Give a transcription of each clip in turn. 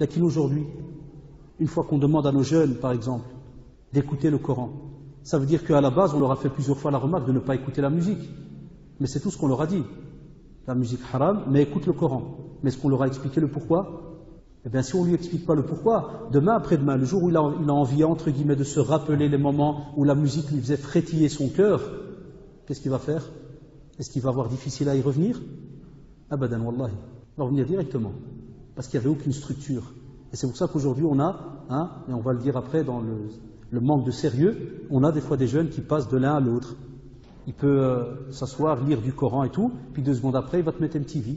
Lakin aujourd'hui, une fois qu'on demande à nos jeunes, par exemple, d'écouter le Coran, ça veut dire qu'à la base, on leur a fait plusieurs fois la remarque de ne pas écouter la musique. Mais c'est tout ce qu'on leur a dit. La musique haram, mais écoute le Coran. Mais est-ce qu'on leur a expliqué le pourquoi? Eh bien, si on ne lui explique pas le pourquoi, demain après-demain, le jour où il a envie, entre guillemets, de se rappeler les moments où la musique lui faisait frétiller son cœur, qu'est-ce qu'il va faire? Est-ce qu'il va avoir difficile à y revenir? Abadan, wallahi. Il va revenir directement. Parce qu'il n'y avait aucune structure. Et c'est pour ça qu'aujourd'hui, on a, et on va le dire après dans le manque de sérieux, on a des fois des jeunes qui passent de l'un à l'autre. Il peut s'asseoir, lire du Coran et tout, puis 2 secondes après, il va te mettre MTV.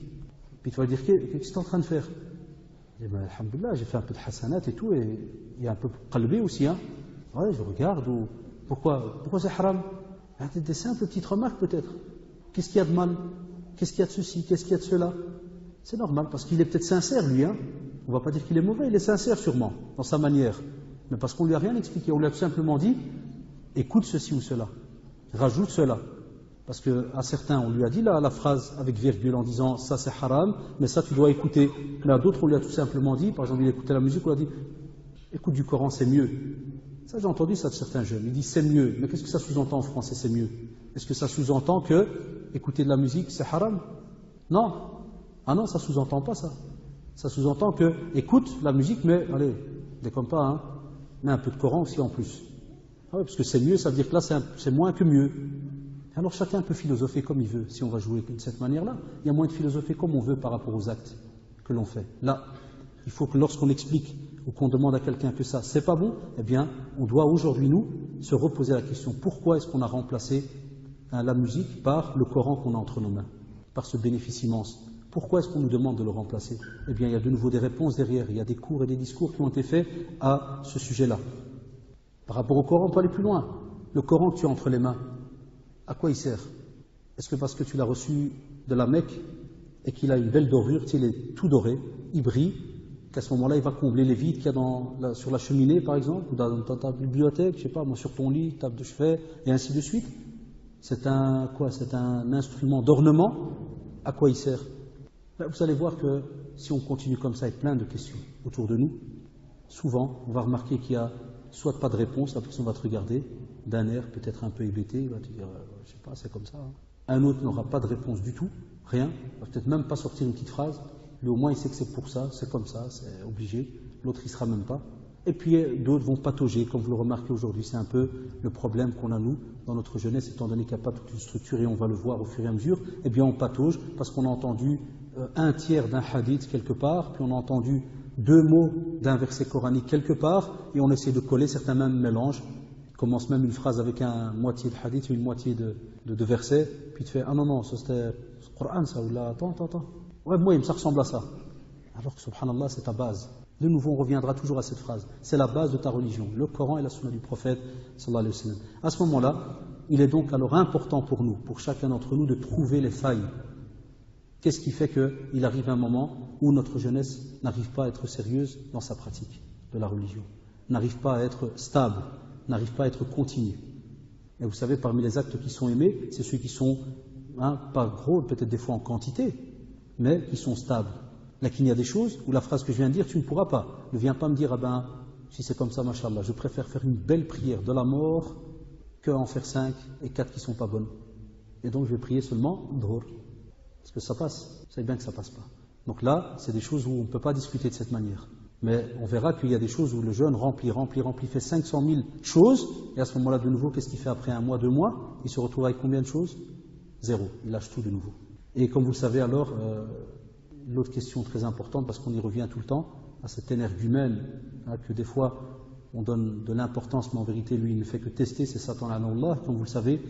Puis tu vas lui dire, qu'est-ce que tu es en train de faire? Je dis, ben, alhamdoulilah, j'ai fait un peu de hasanat et tout, et il y a un peu qalbi aussi, hein. Ouais, je regarde, ou pourquoi c'est haram? Des simples petites remarques peut-être. Qu'est-ce qu'il y a de mal? Qu'est-ce qu'il y a de ceci? Qu'est-ce qu'il y a de cela? C'est normal, parce qu'il est peut-être sincère, lui, hein. On ne va pas dire qu'il est mauvais, il est sincère sûrement, dans sa manière. Mais parce qu'on ne lui a rien expliqué, on lui a tout simplement dit, écoute ceci ou cela, rajoute cela. Parce qu'à certains, on lui a dit la phrase avec virgule en disant, ça c'est haram, mais ça tu dois écouter. Mais à d'autres, on lui a tout simplement dit, par exemple, il écoutait la musique, on lui a dit, écoute du Coran, c'est mieux. Ça, j'ai entendu ça de certains jeunes. Ils disent, c'est mieux. Mais qu'est-ce que ça sous-entend en français, c'est mieux? Est-ce que ça sous-entend que écouter de la musique, c'est haram? Non. Ah non, ça sous-entend pas ça. Ça sous-entend que, écoute la musique, mais, allez, déconne pas, hein, mais un peu de Coran aussi en plus. Ah ouais, parce que c'est mieux, ça veut dire que là, c'est moins que mieux. Alors chacun peut philosopher comme il veut, si on va jouer de cette manière-là. Il y a moins de philosopher comme on veut par rapport aux actes que l'on fait. Là, il faut que lorsqu'on explique ou qu'on demande à quelqu'un que ça, c'est pas bon, eh bien, on doit aujourd'hui, nous, se reposer la question, pourquoi est-ce qu'on a remplacé la musique par le Coran qu'on a entre nos mains, par ce bénéfice immense? Pourquoi est-ce qu'on nous demande de le remplacer? Eh bien, il y a de nouveau des réponses derrière, il y a des cours et des discours qui ont été faits à ce sujet-là. Par rapport au Coran, on peut aller plus loin. Le Coran que tu as entre les mains, à quoi il sert? Est-ce que parce que tu l'as reçu de la Mecque et qu'il a une belle dorure, il est tout doré, il brille, qu'à ce moment-là, il va combler les vides qu'il y a sur la cheminée, par exemple, ou dans ta bibliothèque, je sais pas, moi, sur ton lit, table de chevet, et ainsi de suite? C'est un instrument d'ornement. À quoi il sert? Ben, vous allez voir que si on continue comme ça avec plein de questions autour de nous, souvent, on va remarquer qu'il y a soit pas de réponse, la personne va te regarder d'un air peut-être un peu hébété, il va te dire, je sais pas, c'est comme ça. Hein. Un autre n'aura pas de réponse du tout, rien, il va peut-être même pas sortir une petite phrase, mais au moins il sait que c'est pour ça, c'est comme ça, c'est obligé, l'autre il sera même pas. Et puis d'autres vont patauger, comme vous le remarquez aujourd'hui, c'est un peu le problème qu'on a nous, dans notre jeunesse, étant donné qu'il n'y a pas toute une structure, et on va le voir au fur et à mesure, eh bien on patauge, parce qu'on a entendu un tiers d'un hadith quelque part, puis on a entendu 2 mots d'un verset coranique quelque part, et on essaie de coller certains mêmes mélanges. Il commence même une phrase avec une moitié de hadith ou une moitié de verset, puis tu fais, ah non, ça c'était le Coran ça, ou là, attends. Ouais, moi, ça ressemble à ça. Alors que subhanallah, c'est ta base. De nouveau, on reviendra toujours à cette phrase. C'est la base de ta religion, le Coran et la sunna du prophète, sallallahu alayhi wa sallam. À ce moment-là, il est donc alors important pour nous, pour chacun d'entre nous, de trouver les failles. Qu'est-ce qui fait qu'il arrive un moment où notre jeunesse n'arrive pas à être sérieuse dans sa pratique de la religion, n'arrive pas à être stable, n'arrive pas à être continue. Et vous savez, parmi les actes qui sont aimés, c'est ceux qui sont, pas gros, peut-être des fois en quantité, mais qui sont stables. Là, qu'il y a des choses où la phrase que je viens de dire, tu ne pourras pas. Ne viens pas me dire, si c'est comme ça, machallah, je préfère faire une belle prière de la mort qu'en faire 5 et 4 qui ne sont pas bonnes. Et donc, je vais prier seulement dhuhr. Est-ce que ça passe? Vous savez bien que ça ne passe pas. Donc là, c'est des choses où on ne peut pas discuter de cette manière. Mais on verra qu'il y a des choses où le jeune remplit, fait 500 000 choses, et à ce moment-là, de nouveau, qu'est-ce qu'il fait après 1 mois, 2 mois? Il se retrouve avec combien de choses? 0. Il lâche tout de nouveau. Et comme vous le savez alors, l'autre question très importante, parce qu'on y revient tout le temps, à cet énergumène, que des fois on donne de l'importance, mais en vérité, lui, il ne fait que tester, c'est Satan, Allah, comme vous le savez,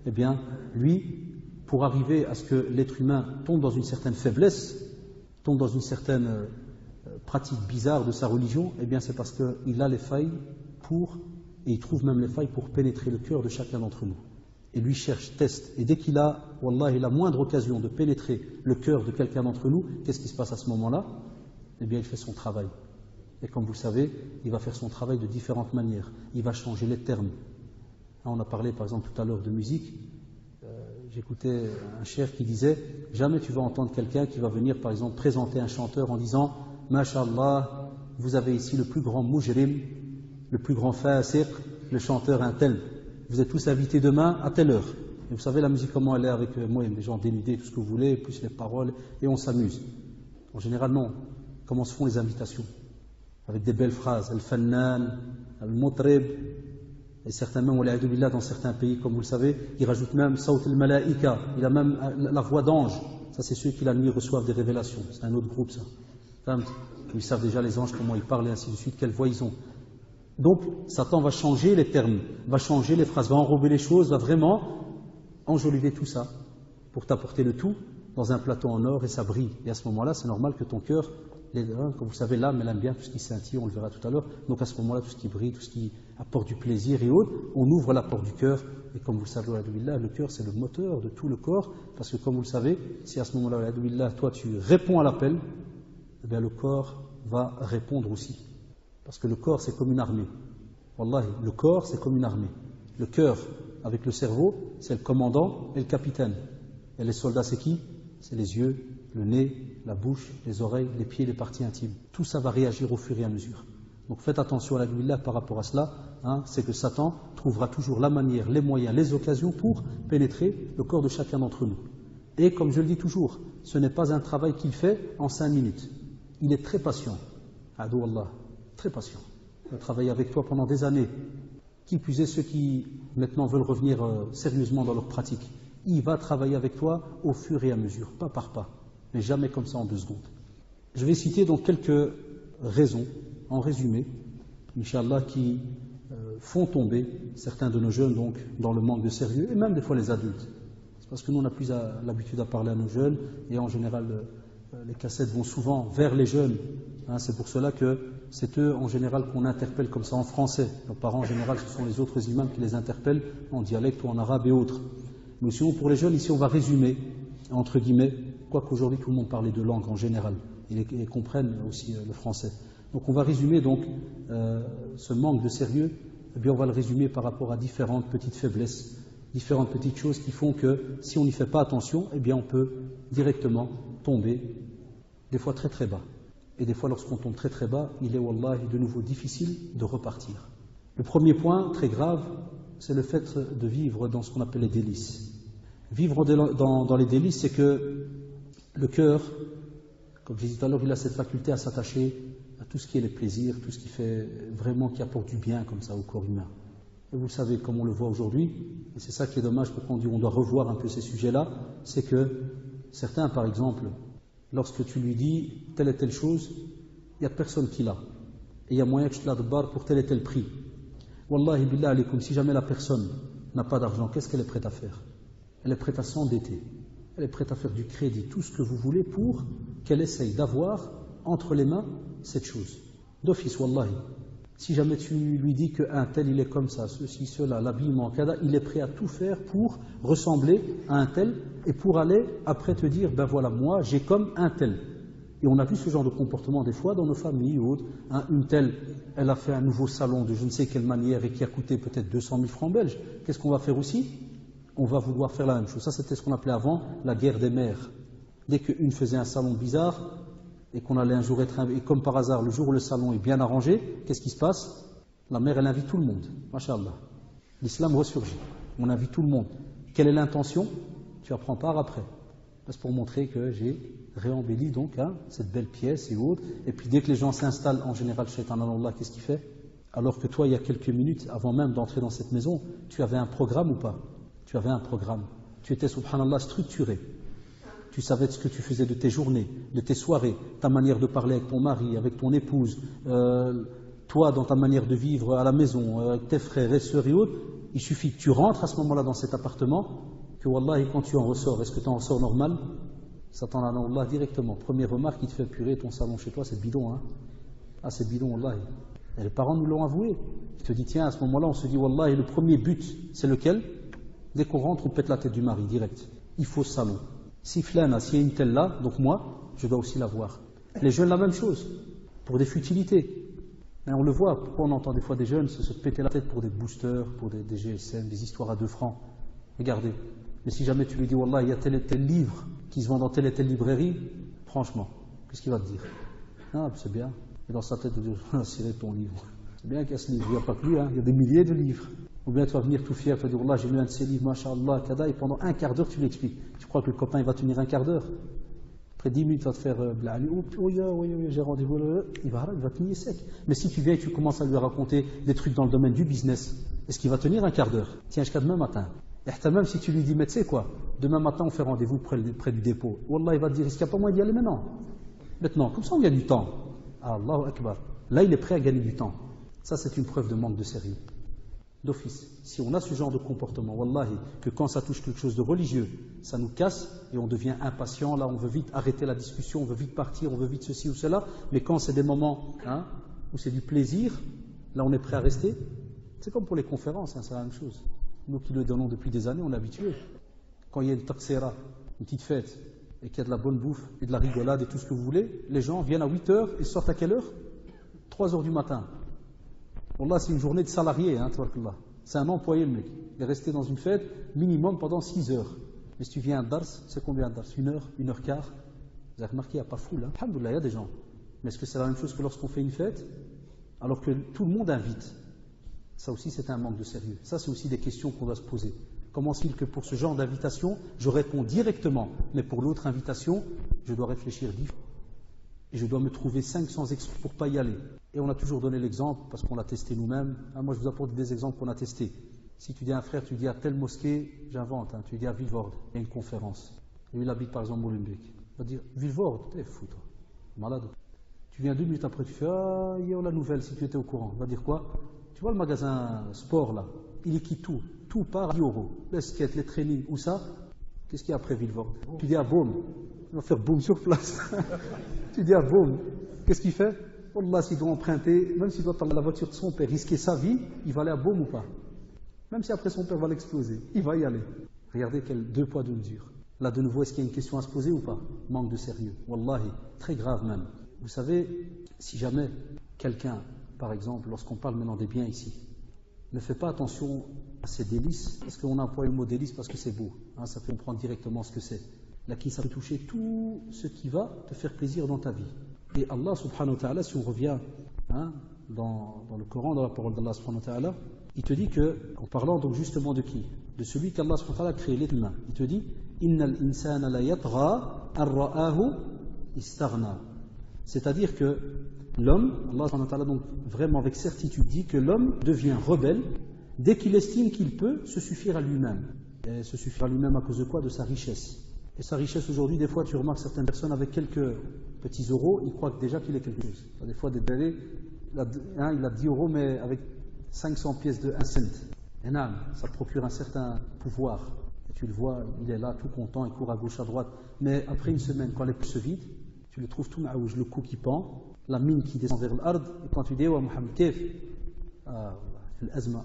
eh bien, lui, pour arriver à ce que l'être humain tombe dans une certaine faiblesse, tombe dans une certaine pratique bizarre de sa religion, eh bien, c'est parce qu'il a les failles et il trouve même les failles pour pénétrer le cœur de chacun d'entre nous. Et lui cherche, teste, et dès qu'il a, wallahi, la moindre occasion de pénétrer le cœur de quelqu'un d'entre nous, qu'est-ce qui se passe à ce moment-là? Eh bien, il fait son travail. Et comme vous le savez, il va faire son travail de différentes manières. Il va changer les termes. On a parlé, par exemple, tout à l'heure de musique. J'écoutais un cheikh qui disait, jamais tu vas entendre quelqu'un qui va venir, par exemple, présenter un chanteur en disant, Masha'Allah, vous avez ici le plus grand mujrim, le plus grand fasiq, le chanteur un tel. Vous êtes tous invités demain à telle heure. Et vous savez la musique comment elle est avec moi, les gens dénudés, tout ce que vous voulez, plus les paroles, et on s'amuse. En général, non. Comment se font les invitations? Avec des belles phrases, al-fannan, al-mutrib, et certainement, dans certains pays, comme vous le savez, ils rajoutent même saut al-malaika, il a même la voix d'ange. Ça, c'est ceux qui la nuit reçoivent des révélations. C'est un autre groupe, ça. Ils savent déjà les anges, comment ils parlent, et ainsi de suite, quelle voix ils ont. Donc, Satan va changer les termes, va changer les phrases, va enrober les choses, va vraiment enjoliver tout ça pour t'apporter le tout dans un plateau en or et ça brille. Et à ce moment-là, c'est normal que ton cœur, comme vous savez, l'âme, elle aime bien tout ce qui scintille, on le verra tout à l'heure. Donc à ce moment-là, tout ce qui brille, tout ce qui apporte du plaisir et autres, on ouvre la porte du cœur. Et comme vous le savez, le cœur, c'est le moteur de tout le corps. Parce que comme vous le savez, si à ce moment-là, toi, tu réponds à l'appel, eh bien le corps va répondre aussi. Parce que le corps, c'est comme une armée. Wallahi, le corps, c'est comme une armée. Le cœur, avec le cerveau, c'est le commandant et le capitaine. Et les soldats, c'est qui? C'est les yeux, le nez, la bouche, les oreilles, les pieds, les parties intimes. Tout ça va réagir au fur et à mesure. Donc faites attention à la billah par rapport à cela. C'est que Satan trouvera toujours la manière, les moyens, les occasions pour pénétrer le corps de chacun d'entre nous. Et comme je le dis toujours, ce n'est pas un travail qu'il fait en 5 minutes. Il est très patient. Adou Allah, très patient. Il va travailler avec toi pendant des années. Qui plus est ceux qui maintenant veulent revenir sérieusement dans leur pratique. Il va travailler avec toi au fur et à mesure, pas par pas, mais jamais comme ça en 2 secondes. Je vais citer donc quelques raisons, en résumé, Inch'Allah, qui font tomber certains de nos jeunes donc, dans le manque de sérieux, et même des fois les adultes. C'est parce que nous on n'a plus l'habitude à parler à nos jeunes, et en général les cassettes vont souvent vers les jeunes. C'est pour cela que c'est eux en général qu'on interpelle comme ça en français. Nos parents en général ce sont les autres imams qui les interpellent en dialecte ou en arabe et autres. Mais sinon pour les jeunes ici on va résumer, entre guillemets, quoiqu'aujourd'hui tout le monde parle de langues en général, et comprennent aussi le français. Donc on va résumer donc ce manque de sérieux, eh bien on va le résumer par rapport à différentes petites faiblesses, différentes petites choses qui font que si on n'y fait pas attention, eh bien on peut directement tomber, des fois très très bas. Et des fois lorsqu'on tombe très très bas, il est wallahi de nouveau difficile de repartir. Le premier point, très grave, c'est le fait de vivre dans ce qu'on appelle les délices. Vivre dans les délices, c'est que le cœur, comme je disais tout à l'heure, il a cette faculté à s'attacher à tout ce qui est les plaisirs, tout ce qui fait vraiment, qui apporte du bien comme ça au corps humain. Et vous le savez, comme on le voit aujourd'hui, et c'est ça qui est dommage, pourquoi on dit on doit revoir un peu ces sujets-là, c'est que certains, par exemple, lorsque tu lui dis telle et telle chose, il n'y a personne qui l'a. Et il y a moyen que je te la barre pour tel et tel prix. Wallahi billah alaykoum, si jamais la personne n'a pas d'argent, qu'est-ce qu'elle est prête à faire? Elle est prête à s'endetter. Elle est prête à faire du crédit, tout ce que vous voulez pour qu'elle essaye d'avoir entre les mains cette chose. D'office, wallahi. Si jamais tu lui dis qu'un tel il est comme ça, ceci, cela, l'habillement, il est prêt à tout faire pour ressembler à un tel et pour aller après te dire, ben voilà, moi j'ai comme un tel. Et on a vu ce genre de comportement des fois dans nos familles ou autres. Une telle, elle a fait un nouveau salon de je ne sais quelle manière et qui a coûté peut-être 200 000 francs belges. Qu'est-ce qu'on va faire aussi? On va vouloir faire la même chose. Ça c'était ce qu'on appelait avant la guerre des mères. Dès qu'une faisait un salon bizarre, et qu'on allait un jour être invité, et comme par hasard, le jour où le salon est bien arrangé, qu'est-ce qui se passe? La mère, elle invite tout le monde. Masha'Allah. L'islam ressurgit. On invite tout le monde. Quelle est l'intention? Tu apprends part après. C'est pour montrer que j'ai réembelli donc cette belle pièce et autres. Et puis dès que les gens s'installent, en général, Shaitan Allah, qu'est-ce qu'il fait? Alors que toi, il y a quelques minutes, avant même d'entrer dans cette maison, tu avais un programme ou pas? Tu avais un programme. Tu étais, subhanallah, structuré. Tu savais ce que tu faisais de tes journées, de tes soirées, ta manière de parler avec ton mari, avec ton épouse, toi dans ta manière de vivre à la maison, avec tes frères et sœurs et autres. Il suffit que tu rentres à ce moment-là dans cet appartement, que wallahi quand tu en ressors, est-ce que tu en ressors normal? Satan Allah directement. Première remarque, il te fait purée, ton salon chez toi c'est bidon. C'est bidon wallahi. Et les parents nous l'ont avoué. Il te dit tiens, à ce moment-là on se dit wallahi, le premier but c'est lequel? Dès qu'on rentre on pète la tête du mari direct. Il faut ce salon. Si flâne, s'il y a une telle là, donc moi, je dois aussi l'avoir. Les jeunes, la même chose, pour des futilités. Et on le voit, pourquoi on entend des fois des jeunes se péter la tête pour des boosters, pour des GSM, des histoires à 2 francs. Regardez. Mais si jamais tu lui dis, wallah, il y a tel et tel livre qui se vend dans telle et telle librairie, franchement, qu'est-ce qu'il va te dire? C'est bien. Et dans sa tête, il dit, c'est ton livre. C'est bien qu'il y a ce livre, il n'y a pas que lui, hein, il y a des milliers de livres. Ou bien tu vas venir tout fier, tu vas dire, Allah, j'ai lu un de ces livres, masha'Allah, kada, et pendant un quart d'heure tu l'expliques. Tu crois que le copain il va tenir un quart d'heure? Après 10 minutes, il va te faire blali, oui, j'ai rendez-vous, il va tenir sec. Mais si tu viens et tu commences à lui raconter des trucs dans le domaine du business, est-ce qu'il va tenir un quart d'heure? Tiens, jusqu'à demain matin. Et même si tu lui dis, mais tu sais quoi, demain matin on fait rendez-vous près du dépôt. Wallah, il va te dire, est-ce qu'il n'y a pas moyen d'y aller maintenant? Maintenant, comme ça on gagne du temps. Allahu Akbar. Là, il est prêt à gagner du temps. Ça, c'est une preuve de manque de sérieux. D'office. Si on a ce genre de comportement, wallahi, que quand ça touche quelque chose de religieux, ça nous casse et on devient impatient, là on veut vite arrêter la discussion, on veut vite partir, on veut vite ceci ou cela, mais quand c'est des moments où c'est du plaisir, là on est prêt à rester. C'est comme pour les conférences, c'est la même chose. Nous qui le donnons depuis des années, on est habitués. Quand il y a une taksera, une petite fête, et qu'il y a de la bonne bouffe et de la rigolade et tout ce que vous voulez, les gens viennent à 8 heures et sortent à quelle heure? 3 heures du matin. Wallah, c'est une journée de salarié, tabarakallah. C'est un employé, le mec. Il est resté dans une fête minimum pendant 6 heures. Mais si tu viens à un dars, c'est combien un dars? 1 heure, 1 heure quart? Vous avez remarqué, il n'y a pas foule. Alhamdoulilah, il y a des gens. Mais est-ce que c'est la même chose que lorsqu'on fait une fête? Alors que tout le monde invite. Ça aussi, c'est un manque de sérieux. Ça, c'est aussi des questions qu'on doit se poser. Comment est-il que pour ce genre d'invitation, je réponds directement, mais pour l'autre invitation, je dois réfléchir 10 fois. Et je dois me trouver 500 excuses pour ne pas y aller. Et on a toujours donné l'exemple, parce qu'on l'a testé nous-mêmes. Moi, je vous apporte des exemples qu'on a testés. Si tu dis à un frère, tu dis à telle mosquée, j'invente, tu dis à Vilvoorde, il y a une conférence. Et il habite par exemple Molenbeek. Il va dire, Vilvoorde, t'es fou toi, malade. Tu viens 2 minutes après, tu fais, hier la nouvelle, si tu étais au courant. Il va dire quoi? Tu vois le magasin sport là, il liquide tout. Tout part à 10 €. Les skates, les trainings, où ça? Qu'est-ce qu'il y a après Vilvoorde? Tu dis à Baume, il va faire boum sur place. Tu dis à Baume, qu'est-ce qu'il fait? Wallah, s'il doit emprunter, même s'il doit prendre la voiture de son père, risquer sa vie, il va aller à Baume ou pas? Même si après son père va l'exploser, il va y aller. Regardez quel 2 poids 2 mesures. Là de nouveau, est-ce qu'il y a une question à se poser ou pas? Manque de sérieux. Wallahi, très grave même. Vous savez, si jamais quelqu'un, par exemple, lorsqu'on parle maintenant des biens ici, ne fait pas attention à ces délices, parce qu'on emploie le mot délice parce que c'est beau, ça fait comprendre directement ce que c'est. Là, qui ça peut toucher tout ce qui va te faire plaisir dans ta vie. Et Allah subhanahu wa ta'ala, si on revient dans le Coran, dans la parole d'Allah subhanahu wa ta'ala, il te dit que, en parlant donc justement de qui? De celui qu'Allah subhanahu wa ta'ala a créé, l'être humain. Il te dit, Innal insana la yatgha ar-ra'ahu istaghna. C'est-à-dire que l'homme, Allah subhanahu wa ta'ala donc vraiment avec certitude dit que l'homme devient rebelle dès qu'il estime qu'il peut se suffire à lui-même. Et se suffire à lui-même à cause de quoi? De sa richesse. Et sa richesse aujourd'hui, des fois tu remarques certaines personnes avec quelques petits euros, ils croient déjà qu'il est quelque chose. Des fois des bébés, il a 10 € mais avec 500 pièces de 1 cent. Et non, ça procure un certain pouvoir. Et tu le vois, il est là tout content, il court à gauche, à droite. Mais après une semaine, quand les poches se vident, tu le trouves tout maouj, le cou qui pend, la mine qui descend vers l'ard, et quand tu dis, ouais, Mohamed, kef, l'azma,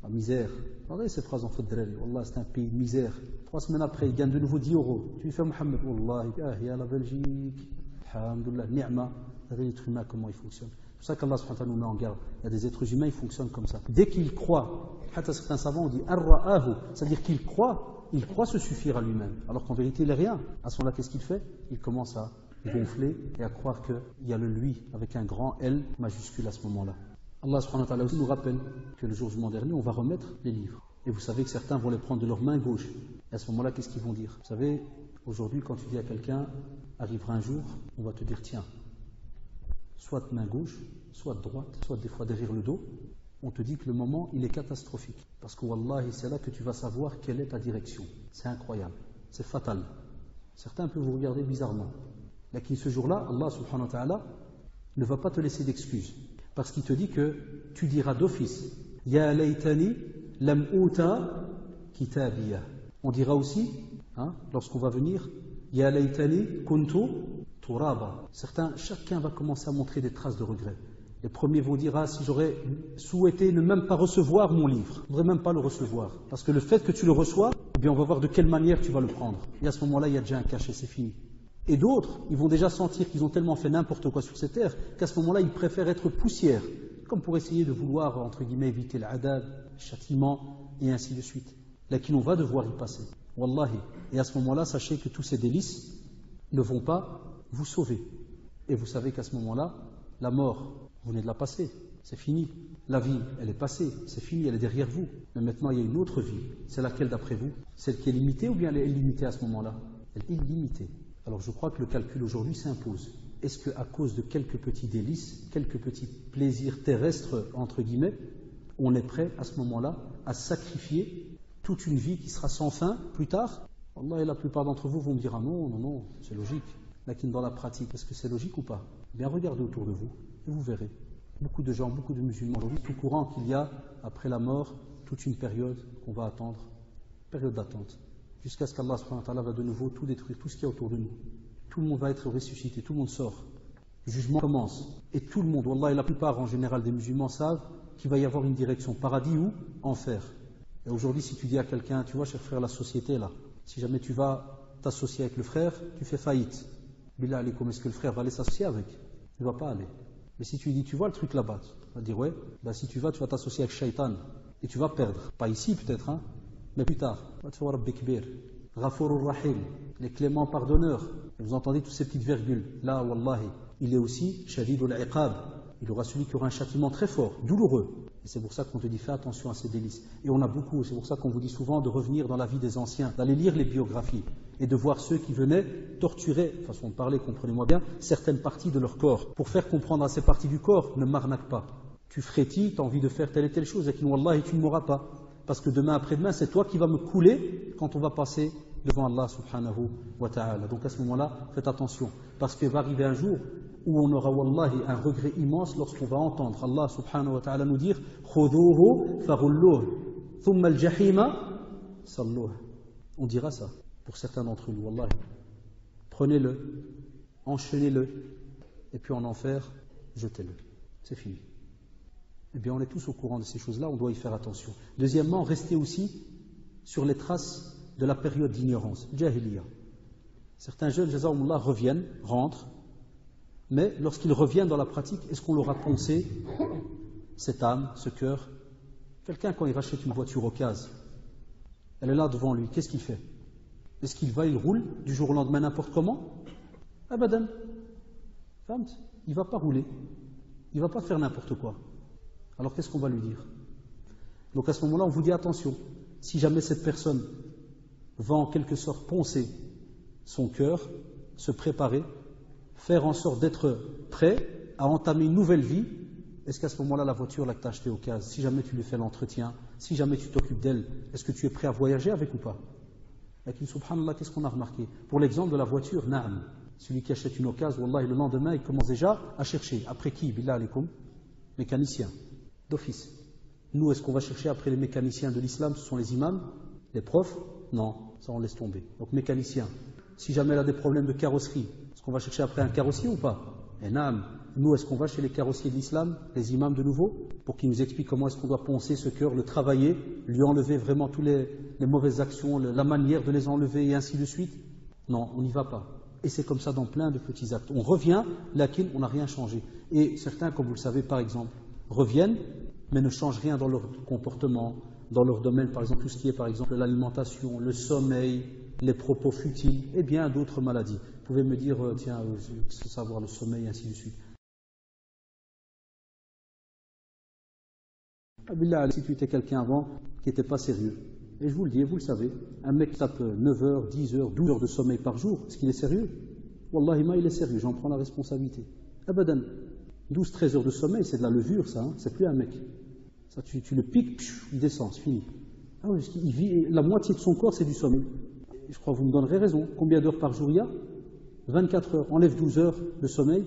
la misère. Regardez ces phrases en faute de rêve. Wallah, c'est un pays de misère. 3 semaines après, il gagne de nouveau 10 €. Tu lui fais Mohamed, Wallah, il y a la Belgique, alhamdoulilah, ni'ma. Regardez l'être humain, comment il fonctionne. C'est pour ça qu'Allah subhanahu wa ta'ala nous met en garde. Il y a des êtres humains, ils fonctionnent comme ça. Dès qu'ils croient, certains savants ont dit ar-ra'ahu, c'est-à-dire qu'il croit se suffire à lui-même. Alors qu'en vérité, il n'est rien. À ce moment-là, qu'est-ce qu'il fait? Il commence à gonfler et à croire qu'il y a le lui avec un grand L majuscule à ce moment-là. Allah subhanahu wa ta'ala aussi nous rappelle que le jour du jugement dernier, on va remettre les livres. Et vous savez que certains vont les prendre de leur main gauche. Et à ce moment-là, qu'est-ce qu'ils vont dire? Vous savez, aujourd'hui, quand tu dis à quelqu'un, arrivera un jour, on va te dire, tiens, soit main gauche, soit droite, soit des fois derrière le dos. On te dit que le moment, il est catastrophique. Parce que wallahi, c'est là que tu vas savoir quelle est ta direction. C'est incroyable. C'est fatal. Certains peuvent vous regarder bizarrement. Mais ce jour-là, Allah subhanahu wa ta'ala ne va pas te laisser d'excuses. Parce qu'il te dit que tu diras d'office Ya laytani lam uta kitabiya. On dira aussi, lorsqu'on va venir, Ya laytani kuntu turaba. Chacun va commencer à montrer des traces de regret. Les premiers vont dire si j'aurais souhaité ne même pas recevoir mon livre, je ne voudrais même pas le recevoir. Parce que le fait que tu le reçois, eh bien on va voir de quelle manière tu vas le prendre. Et à ce moment-là, il y a déjà un cachet, c'est fini. Et d'autres, ils vont déjà sentir qu'ils ont tellement fait n'importe quoi sur cette terre qu'à ce moment-là, ils préfèrent être poussière, comme pour essayer de vouloir, entre guillemets, éviter l'adab, le châtiment, et ainsi de suite. Là, qu'on va devoir y passer. Wallahi. Et à ce moment-là, sachez que tous ces délices ne vont pas vous sauver. Et vous savez qu'à ce moment-là, La mort, vous venez de la passer, c'est fini. La vie, elle est passée, c'est fini, elle est derrière vous. Mais maintenant, il y a une autre vie. C'est laquelle d'après vous? Celle qui est limitée ou bien elle est illimitée à ce moment-là? Elle est illimitée. Alors je crois que le calcul aujourd'hui s'impose. Est-ce qu'à cause de quelques petits délices, quelques petits plaisirs terrestres, entre guillemets, on est prêt à ce moment-là à sacrifier toute une vie qui sera sans fin plus tard? Allah, et la plupart d'entre vous vont me dire, ah non, non, non, c'est logique. Là, dans la pratique, est-ce que c'est logique ou pas? Bien, regardez autour de vous et vous verrez. Beaucoup de gens, beaucoup de musulmans aujourd'hui sont au courant qu'il y a, après la mort, toute une période qu'on va attendre, période d'attente, jusqu'à ce qu'Allah subhanahu wa ta'ala va de nouveau tout détruire, tout ce qu'il y a autour de nous. Tout le monde va être ressuscité, tout le monde sort. Le jugement commence. Et tout le monde, wallah, et la plupart en général des musulmans savent qu'il va y avoir une direction, paradis ou enfer. Et aujourd'hui, si tu dis à quelqu'un, tu vois, cher frère, la société là, si jamais tu vas t'associer avec le frère, tu fais faillite. Billah alaikum, est-ce que le frère va aller s'associer avec? Il ne va pas aller. Mais si tu lui dis, tu vois le truc là-bas, il va dire, ouais, bah si tu vas t'associer avec Shaitan. Et tu vas perdre. Pas ici peut-être, hein, mais plus tard. Ghafurur Rahim, les cléments pardonneurs. Et vous entendez toutes ces petites virgules. Là, wallahi, il est aussi Shadidul Iqab. Il aura celui qui aura un châtiment très fort, douloureux. Et c'est pour ça qu'on te dit, fais attention à ces délices. Et on a beaucoup, c'est pour ça qu'on vous dit souvent de revenir dans la vie des anciens, d'aller lire les biographies et de voir ceux qui venaient torturer, façon de parler, comprenez-moi bien, certaines parties de leur corps. Pour faire comprendre à ces parties du corps, ne m'arnaque pas. Tu frétilles, tu as envie de faire telle et telle chose, et qu'il Wallah, et tu ne m'auras pas. Parce que demain après-demain, c'est toi qui vas me couler quand on va passer devant Allah subhanahu wa ta'ala. Donc à ce moment-là, faites attention. Parce qu'il va arriver un jour où on aura wallahi un regret immense lorsqu'on va entendre Allah subhanahu wa ta'ala nous dire Khudhuhu faghulluh thumma al-jahima salluh. On dira ça pour certains d'entre nous, wallahi. Prenez-le, enchaînez-le, et puis en enfer, jetez-le. C'est fini. Eh bien, on est tous au courant de ces choses-là, on doit y faire attention. Deuxièmement, restez aussi sur les traces de la période d'ignorance, Jahiliya. Certains jeunes, jazakumullah, reviennent, rentrent, mais lorsqu'ils reviennent dans la pratique, est-ce qu'on leur a poncé cette âme, ce cœur? Quelqu'un, quand il rachète une voiture occasion, elle est là devant lui, qu'est-ce qu'il fait? Est-ce qu'il va, il roule du jour au lendemain n'importe comment? Abadan. Il ne va pas rouler, il ne va pas faire n'importe quoi. Alors qu'est-ce qu'on va lui dire? Donc à ce moment-là, on vous dit attention, si jamais cette personne va en quelque sorte poncer son cœur, se préparer, faire en sorte d'être prêt à entamer une nouvelle vie, est-ce qu'à ce moment-là, la voiture là que tu as achetée au cas, si jamais tu lui fais l'entretien, si jamais tu t'occupes d'elle, est-ce que tu es prêt à voyager avec ou pas? Lakin subhanallah, qu'est-ce qu'on a remarqué? Pour l'exemple de la voiture, na'am, celui qui achète une occasion, wallah, le lendemain, il commence déjà à chercher. Après qui? Billah alaikum, mécanicien, d'office. Nous, est-ce qu'on va chercher après les mécaniciens de l'islam? Ce sont les imams, les profs? Non, ça on laisse tomber. Donc mécanicien. Si jamais elle a des problèmes de carrosserie, est-ce qu'on va chercher après un carrossier ou pas? Et naam, nous, est-ce qu'on va chez les carrossiers de l'islam, les imams de nouveau, pour qu'ils nous expliquent comment est-ce qu'on doit poncer ce cœur, le travailler, lui enlever vraiment toutes les mauvaises actions, la manière de les enlever et ainsi de suite? Non, on n'y va pas. Et c'est comme ça dans plein de petits actes. On revient, laquelle on n'a rien changé. Et certains, comme vous le savez par exemple, reviennent, mais ne changent rien dans leur comportement, dans leur domaine, par exemple, tout ce qui est par exemple l'alimentation, le sommeil, les propos futiles et bien d'autres maladies. Vous pouvez me dire, tiens, savoir le sommeil, ainsi de suite. Billah, si tu étais quelqu'un avant qui n'était pas sérieux, et je vous le dis, vous le savez, un mec tape 9 heures, 10 heures, 12 heures de sommeil par jour, est-ce qu'il est sérieux? Wallahi ma, il est sérieux, j'en prends la responsabilité. Abadan, 12-13 heures de sommeil, c'est de la levure ça, hein, c'est plus un mec. Ça, tu le piques, il descend, c'est fini. Ah oui, il vit, la moitié de son corps c'est du sommeil. Je crois que vous me donnerez raison. Combien d'heures par jour il y a? 24 heures. Enlève 12 heures de sommeil,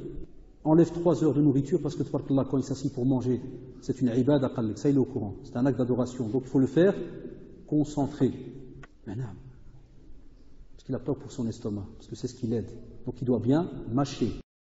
enlève 3 heures de nourriture, parce que quand il s'assied pour manger, c'est une ibada, ça il est au courant, c'est un acte d'adoration. Donc il faut le faire concentré. Mais non. Parce qu'il a peur pour son estomac, parce que c'est ce qui l'aide. Donc il doit bien mâcher.